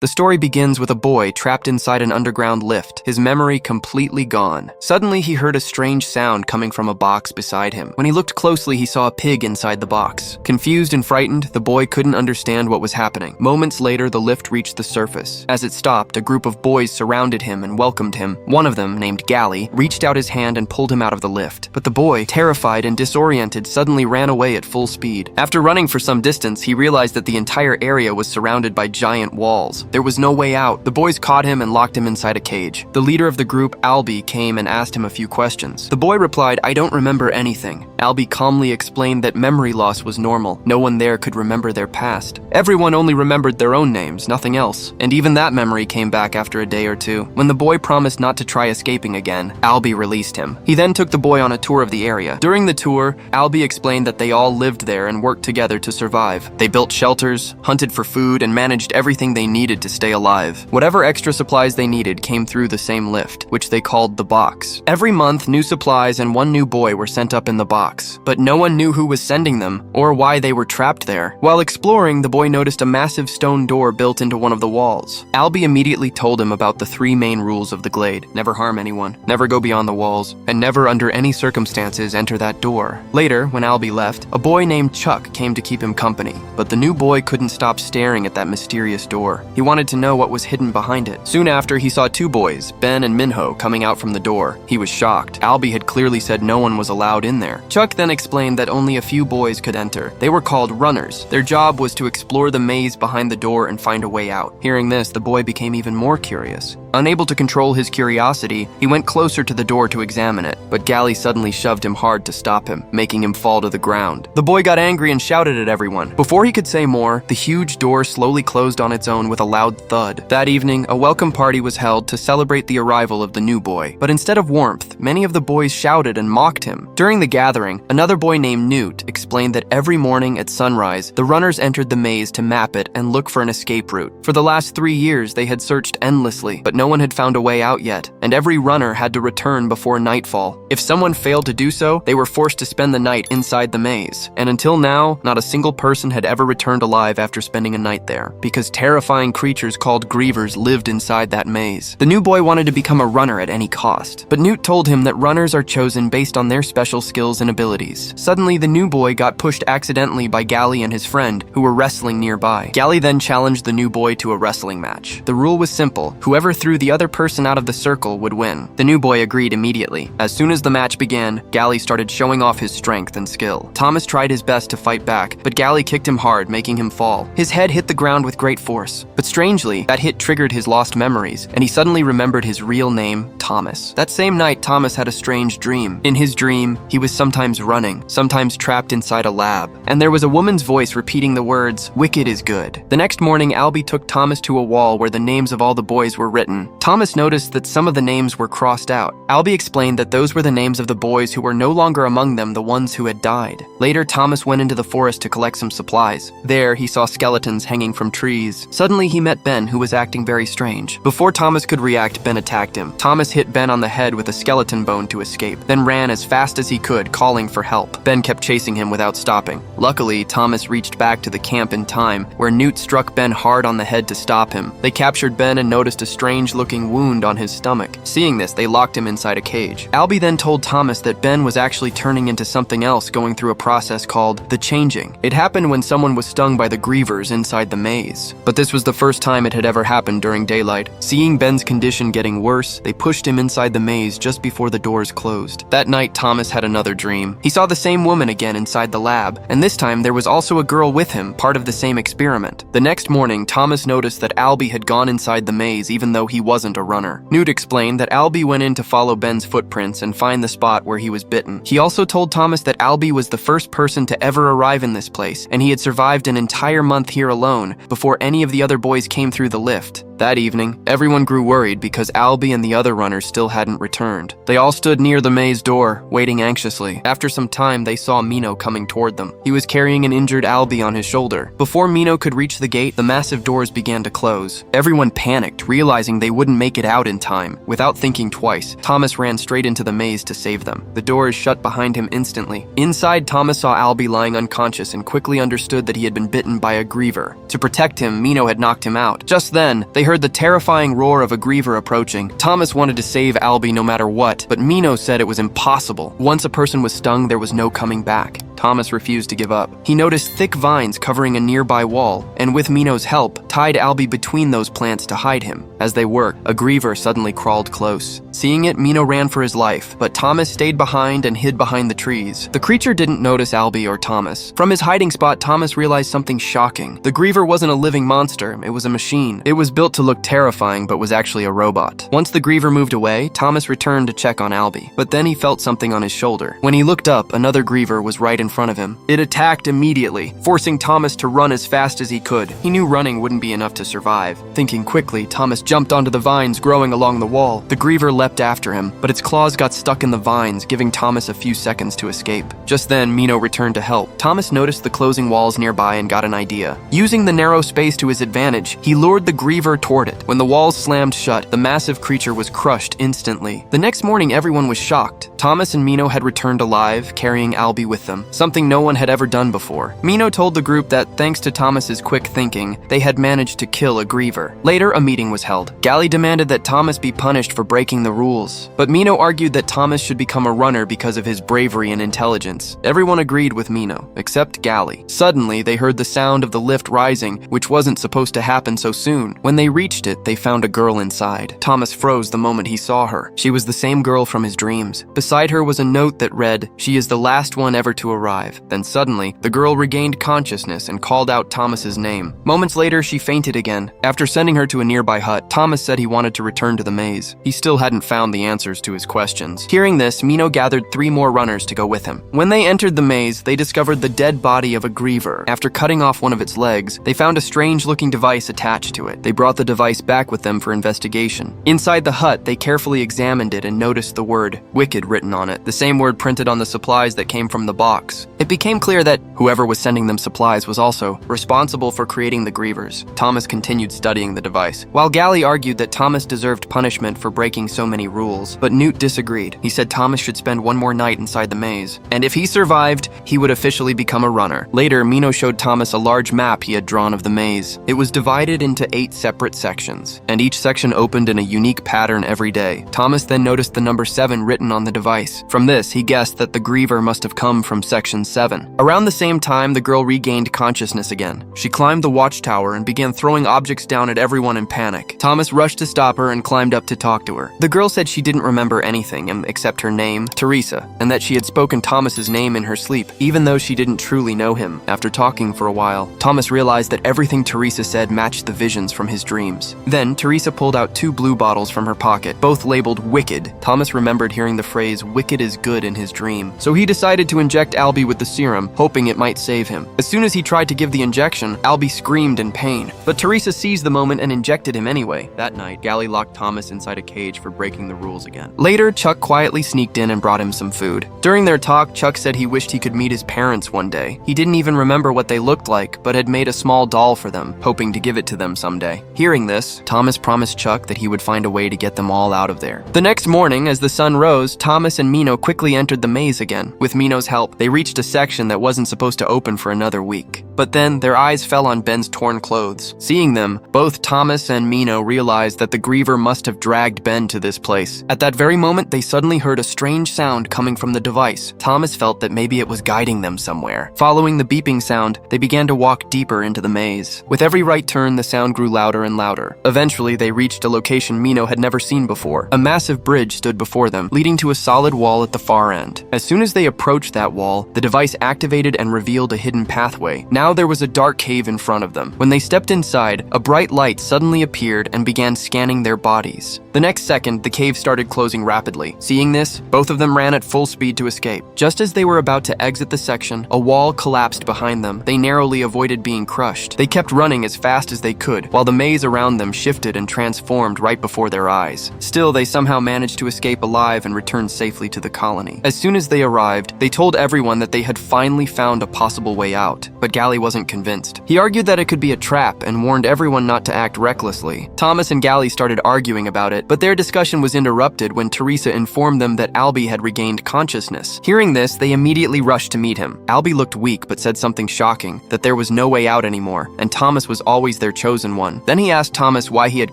The story begins with a boy trapped inside an underground lift, his memory completely gone. Suddenly, he heard a strange sound coming from a box beside him. When he looked closely, he saw a pig inside the box. Confused and frightened, the boy couldn't understand what was happening. Moments later, the lift reached the surface. As it stopped, a group of boys surrounded him and welcomed him. One of them, named Gally, reached out his hand and pulled him out of the lift. But the boy, terrified and disoriented, suddenly ran away at full speed. After running for some distance, he realized that the entire area was surrounded by giant walls. There was no way out. The boys caught him and locked him inside a cage. The leader of the group, Albie, came and asked him a few questions. The boy replied, "I don't remember anything." Albie calmly explained that memory loss was normal. No one there could remember their past. Everyone only remembered their own names, nothing else. And even that memory came back after a day or two. When the boy promised not to try escaping again, Albie released him. He then took the boy on a tour of the area. During the tour, Albie explained that they all lived there and worked together to survive. They built shelters, hunted for food, and managed everything they needed to stay alive. Whatever extra supplies they needed came through the same lift, which they called the box. Every month, new supplies and one new boy were sent up in the box, but no one knew who was sending them or why they were trapped there. While exploring, the boy noticed a massive stone door built into one of the walls. Albie immediately told him about the 3 main rules of the glade: never harm anyone, never go beyond the walls, and never under any circumstances enter that door. Later, when Albie left, a boy named Chuck came to keep him company, but the new boy couldn't stop staring at that mysterious door. He wanted to know what was hidden behind it. Soon after, he saw 2 boys, Ben and Minho, coming out from the door. He was shocked. Albie had clearly said no one was allowed in there. Chuck then explained that only a few boys could enter. They were called runners. Their job was to explore the maze behind the door and find a way out. Hearing this, the boy became even more curious. Unable to control his curiosity, he went closer to the door to examine it, but Gally suddenly shoved him hard to stop him, making him fall to the ground. The boy got angry and shouted at everyone. Before he could say more, the huge door slowly closed on its own with a loud thud. That evening, a welcome party was held to celebrate the arrival of the new boy. But instead of warmth, many of the boys shouted and mocked him. During the gathering, another boy named Newt explained that every morning at sunrise, the runners entered the maze to map it and look for an escape route. For the last 3 years, they had searched endlessly, but no one had found a way out yet, and every runner had to return before nightfall. If someone failed to do so, they were forced to spend the night inside the maze. And until now, not a single person had ever returned alive after spending a night there, because terrifying creatures called grievers lived inside that maze. The new boy wanted to become a runner at any cost, but Newt told him that runners are chosen based on their special skills and abilities. Suddenly, the new boy got pushed accidentally by Gally and his friend, who were wrestling nearby. Gally then challenged the new boy to a wrestling match. The rule was simple: whoever threw the other person out of the circle would win. The new boy agreed immediately. As soon as the match began, Gally started showing off his strength and skill. Thomas tried his best to fight back, but Gally kicked him hard, making him fall. His head hit the ground with great force, but strangely, that hit triggered his lost memories, and he suddenly remembered his real name, Thomas. That same night, Thomas had a strange dream. In his dream, he was sometimes running, sometimes trapped inside a lab, and there was a woman's voice repeating the words, "Wicked is good." The next morning, Albie took Thomas to a wall where the names of all the boys were written. Thomas noticed that some of the names were crossed out. Albie explained that those were the names of the boys who were no longer among them, the ones who had died. Later, Thomas went into the forest to collect some supplies. There, he saw skeletons hanging from trees. Suddenly, he met Ben, who was acting very strange. Before Thomas could react, Ben attacked him. Thomas hit Ben on the head with a skeleton bone to escape, then ran as fast as he could, calling for help. Ben kept chasing him without stopping. Luckily, Thomas reached back to the camp in time, where Newt struck Ben hard on the head to stop him. They captured Ben and noticed a strange-looking wound on his stomach. Seeing this, they locked him inside a cage. Albie then told Thomas that Ben was actually turning into something else, going through a process called the changing. It happened when someone was stung by the grievers inside the maze. But this was the first time it had ever happened during daylight. Seeing Ben's condition getting worse, they pushed him inside the maze just before the doors closed. That night, Thomas had another dream. He saw the same woman again inside the lab, and this time there was also a girl with him, part of the same experiment. The next morning, Thomas noticed that Albie had gone inside the maze even though he wasn't a runner. Newt explained that Albie went in to follow Ben's footprints and find the spot where he was bitten. He also told Thomas that Albie was the first person to ever arrive in this place, and he had survived an entire month here alone before any of the other boys came through the lift. That evening, everyone grew worried because Albie and the other runners still hadn't returned. They all stood near the maze door, waiting anxiously. After some time, they saw Mino coming toward them. He was carrying an injured Albie on his shoulder. Before Mino could reach the gate, the massive doors began to close. Everyone panicked, realizing they wouldn't make it out in time. Without thinking twice, Thomas ran straight into the maze to save them. The doors shut behind him instantly. Inside, Thomas saw Albie lying unconscious and quickly understood that he had been bitten by a griever. To protect him, Mino had knocked him out. Just then, they heard the terrifying roar of a griever approaching. Thomas wanted to save Albie no matter what, but Mino said it was impossible. Once a person was stung, there was no coming back. Thomas refused to give up. He noticed thick vines covering a nearby wall, and with Mino's help, tied Albie between those plants to hide him. As they worked, a griever suddenly crawled close. Seeing it, Mino ran for his life, but Thomas stayed behind and hid behind the trees. The creature didn't notice Albie or Thomas. From his hiding spot, Thomas realized something shocking. The griever wasn't a living monster, it was a machine. It was built to look terrifying, but was actually a robot. Once the griever moved away, Thomas returned to check on Albie, but then he felt something on his shoulder. When he looked up, another griever was right in front of him. It attacked immediately, forcing Thomas to run as fast as he could. He knew running wouldn't be enough to survive. Thinking quickly, Thomas jumped onto the vines growing along the wall. The griever leapt after him, but its claws got stuck in the vines, giving Thomas a few seconds to escape. Just then, Mino returned to help. Thomas noticed the closing walls nearby and got an idea. Using the narrow space to his advantage, he lured the griever toward it. When the walls slammed shut, the massive creature was crushed instantly. The next morning, everyone was shocked. Thomas and Mino had returned alive, carrying Albie with them, something no one had ever done before. Mino told the group that thanks to Thomas's quick thinking, they had managed to kill a griever. Later, a meeting was held. Gally demanded that Thomas be punished for breaking the rules, but Mino argued that Thomas should become a runner because of his bravery and intelligence. Everyone agreed with Mino, except Gally. Suddenly, they heard the sound of the lift rising, which wasn't supposed to happen so soon. When they reached it, they found a girl inside. Thomas froze the moment he saw her. She was the same girl from his dreams. Beside her was a note that read, "She is the last one ever to arrive." Then suddenly, the girl regained consciousness and called out Thomas's name. Moments later, she fainted again. After sending her to a nearby hut, Thomas said he wanted to return to the maze. He still hadn't found the answers to his questions. Hearing this, Mino gathered 3 more runners to go with him. When they entered the maze, they discovered the dead body of a griever. After cutting off one of its legs, they found a strange-looking device attached to it. They brought the device back with them for investigation. Inside the hut, they carefully examined it and noticed the word "wicked" written on it, the same word printed on the supplies that came from the box. It became clear that whoever was sending them supplies was also responsible for creating the grievers. Thomas continued studying the device, while Gally argued that Thomas deserved punishment for breaking so many rules, but Newt disagreed. He said Thomas should spend one more night inside the maze, and if he survived, he would officially become a runner. Later, Mino showed Thomas a large map he had drawn of the maze. It was divided into 8 separate sections, and each section opened in a unique pattern every day. Thomas then noticed the number 7 written on the device. From this, he guessed that the griever must have come from section 7. Around the same time, the girl regained consciousness again. She climbed the watchtower and began throwing objects down at everyone in panic. Thomas rushed to stop her and climbed up to talk to her. The girl said she didn't remember anything except her name, Teresa, and that she had spoken Thomas's name in her sleep, even though she didn't truly know him. After talking for a while, Thomas realized that everything Teresa said matched the visions from his dreams. Then, Teresa pulled out 2 blue bottles from her pocket, both labeled "Wicked." Thomas remembered hearing the phrase "wicked is good" in his dream, so he decided to inject Albie with the serum, hoping it might save him. As soon as he tried to give the injection, Albie screamed in pain, but Teresa seized the moment and injected him anyway. That night, Gally locked Thomas inside a cage for breaking the rules again. Later, Chuck quietly sneaked in and brought him some food. During their talk, Chuck said he wished he could meet his parents one day. He didn't even remember what they looked like, but had made a small doll for them, hoping to give it to them someday. Hearing this, Thomas promised Chuck that he would find a way to get them all out of there. The next morning, as the sun rose, Thomas and Mino quickly entered the maze again. With Mino's help, they reached a section that wasn't supposed to open for another week. But then, their eyes fell on Ben's torn clothes. Seeing them, both Thomas and Mino realized that the griever must have dragged Ben to this place. At that very moment, they suddenly heard a strange sound coming from the device. Thomas felt that maybe it was guiding them somewhere. Following the beeping sound, they began to walk deeper into the maze. With every right turn, the sound grew louder and louder. Eventually, they reached a location Mino had never seen before. A massive bridge stood before them, leading to a solid solid wall at the far end. As soon as they approached that wall, the device activated and revealed a hidden pathway. Now there was a dark cave in front of them. When they stepped inside, a bright light suddenly appeared and began scanning their bodies. The next second, the cave started closing rapidly. Seeing this, both of them ran at full speed to escape. Just as they were about to exit the section, a wall collapsed behind them. They narrowly avoided being crushed. They kept running as fast as they could, while the maze around them shifted and transformed right before their eyes. Still, they somehow managed to escape alive and return safely to the colony. As soon as they arrived, they told everyone that they had finally found a possible way out, but Gally wasn't convinced. He argued that it could be a trap and warned everyone not to act recklessly. Thomas and Gally started arguing about it, but their discussion was interrupted when Teresa informed them that Albie had regained consciousness. Hearing this, they immediately rushed to meet him. Albie looked weak but said something shocking, that there was no way out anymore, and Thomas was always their chosen one. Then he asked Thomas why he had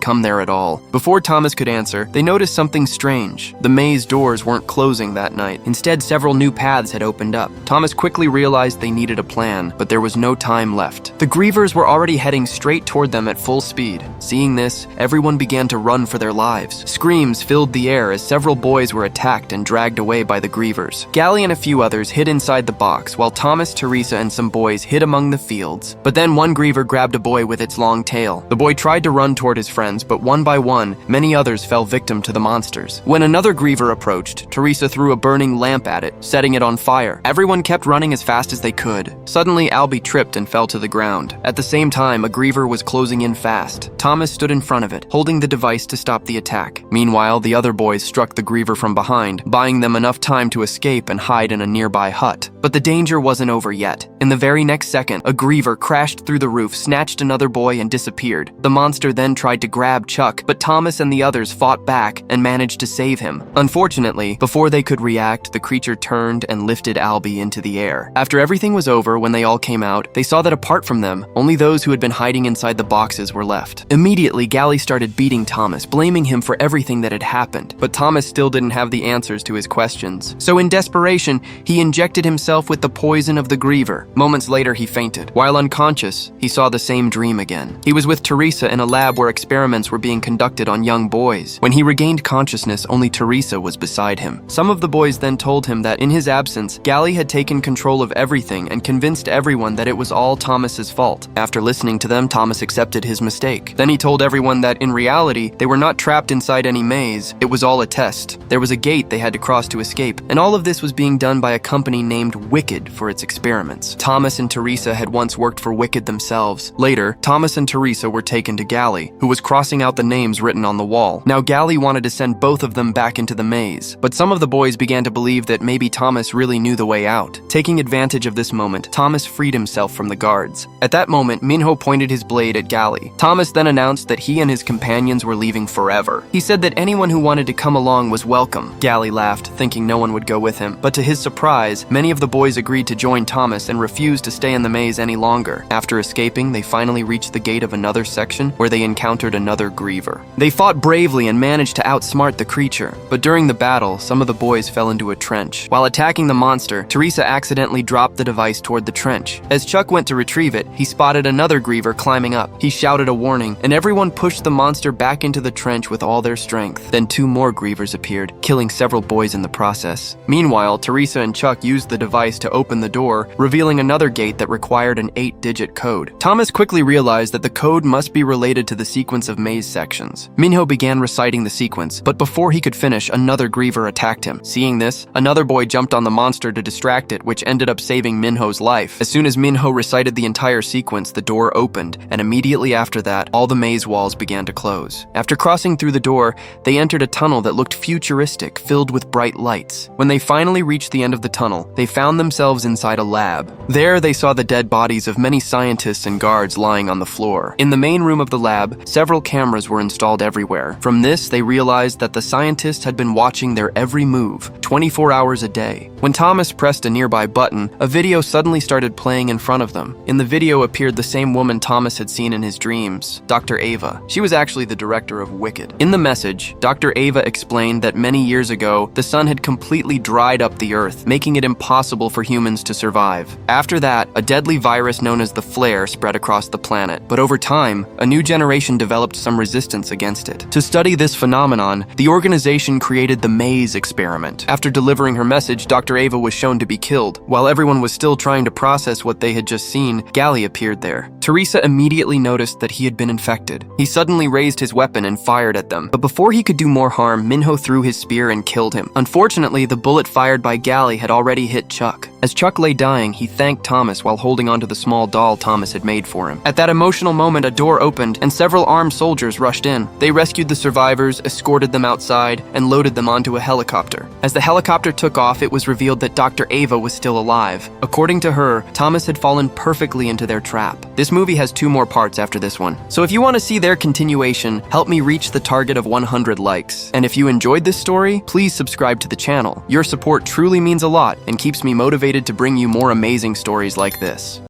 come there at all. Before Thomas could answer, they noticed something strange. The maze doors weren't closing that night. Instead, several new paths had opened up. Thomas quickly realized they needed a plan, but there was no time left. The Grievers were already heading straight toward them at full speed. Seeing this, everyone began to run for their lives. Screams filled the air as several boys were attacked and dragged away by the Grievers. Gally and a few others hid inside the box, while Thomas, Teresa, and some boys hid among the fields. But then one Griever grabbed a boy with its long tail. The boy tried to run toward his friends, but one by one, many others fell victim to the monsters. When another Griever approached, Teresa threw a burning lamp at it, setting it on fire. Everyone kept running as fast as they could. Suddenly, Albie tripped and fell to the ground. At the same time, a Griever was closing in fast. Thomas stood in front of it, holding the device to stop the attack. Meanwhile, the other boys struck the Griever from behind, buying them enough time to escape and hide in a nearby hut. But the danger wasn't over yet. In the very next second, a Griever crashed through the roof, snatched another boy, and disappeared. The monster then tried to grab Chuck, but Thomas and the others fought back and managed to save him. Unfortunately, before they could react, the creature turned and lifted Albie into the air. After everything was over, when they all came out, they saw that apart from them, only those who had been hiding inside the boxes were left. Immediately, Gally started beating Thomas, blaming him for everything that had happened. But Thomas still didn't have the answers to his questions. So in desperation, he injected himself with the poison of the Griever. Moments later, he fainted. While unconscious, he saw the same dream again. He was with Teresa in a lab where experiments were being conducted on young boys. When he regained consciousness, only Teresa was beside him. Some of the boys then told him that in his absence, Gally had taken control of everything and convinced everyone that it was all Thomas's fault. After listening to them, Thomas accepted his mistake. Then he told everyone that in reality, they were not trapped inside any maze. It was all a test. There was a gate they had to cross to escape, and all of this was being done by a company named Wicked for its experiments. Thomas and Teresa had once worked for Wicked themselves. Later, Thomas and Teresa were taken to Gally, who was crossing out the names written on the wall. Now Gally wanted to send both of them back into the maze, but some of the boys began to believe that maybe Thomas really knew the way out. Taking advantage of this moment, Thomas freed himself from the guards. At that moment, Minho pointed his blade at Gally. Thomas then announced that he and his companions were leaving forever. He said that anyone who wanted to come along was welcome. Gally laughed, thinking no one would go with him, but to his surprise, many of the boys agreed to join Thomas and refused to stay in the maze any longer. After escaping, they finally reached the gate of another section where they encountered another Griever. They fought bravely and managed to outsmart the creature, but during the battle, some of the boys fell into a trench. While attacking the monster, Teresa accidentally dropped the device toward the trench. As Chuck went to retrieve it, he spotted another Griever climbing up. He shouted a warning, and everyone pushed the monster back into the trench with all their strength. Then 2 more Grievers appeared, killing several boys in the process. Meanwhile, Teresa and Chuck used the device to open the door, revealing another gate that required an 8-digit code. Thomas quickly realized that the code must be related to the sequence of maze sections. Minho began reciting the sequence, but before he could finish, another Griever attacked him. Seeing this, another boy jumped on the monster to distract it, which ended up saving Minho's life. As soon as Minho recited the entire sequence, the door opened, and immediately after that, all the maze walls began to close. After crossing through the door, they entered a tunnel that looked futuristic, filled with bright lights. When they finally reached the end of the tunnel, they found themselves inside a lab. There, they saw the dead bodies of many scientists and guards lying on the floor. In the main room of the lab, several cameras were installed everywhere. From this, they realized that the scientists had been watching their every move, 24 hours a day. When Thomas pressed a nearby button, a video suddenly started playing in front of them. In the video appeared the same woman Thomas had seen in his dreams, Dr. Ava. She was actually the director of Wicked. In the message, Dr. Ava explained that many years ago, the sun had completely dried up the earth, making it impossible for humans to survive. After that, a deadly virus known as the flare spread across the planet, but over time, a new generation developed some resistance against it. To study this phenomenon, the organization created the maze maze experiment. After delivering her message, Dr. Ava was shown to be killed. While everyone was still trying to process what they had just seen, Gally appeared there. Teresa immediately noticed that he had been infected. He suddenly raised his weapon and fired at them, but before he could do more harm, Minho threw his spear and killed him. Unfortunately, the bullet fired by Gally had already hit Chuck. As Chuck lay dying, he thanked Thomas while holding onto the small doll Thomas had made for him. At that emotional moment, a door opened and several armed soldiers rushed in. They rescued the survivors, escorted them outside, and loaded them onto a helicopter. As the helicopter took off, it was revealed that Dr. Ava was still alive. According to her, Thomas had fallen perfectly into their trap. This movie has 2 more parts after this one. So if you want to see their continuation, help me reach the target of 100 likes. And if you enjoyed this story, please subscribe to the channel. Your support truly means a lot and keeps me motivated to bring you more amazing stories like this.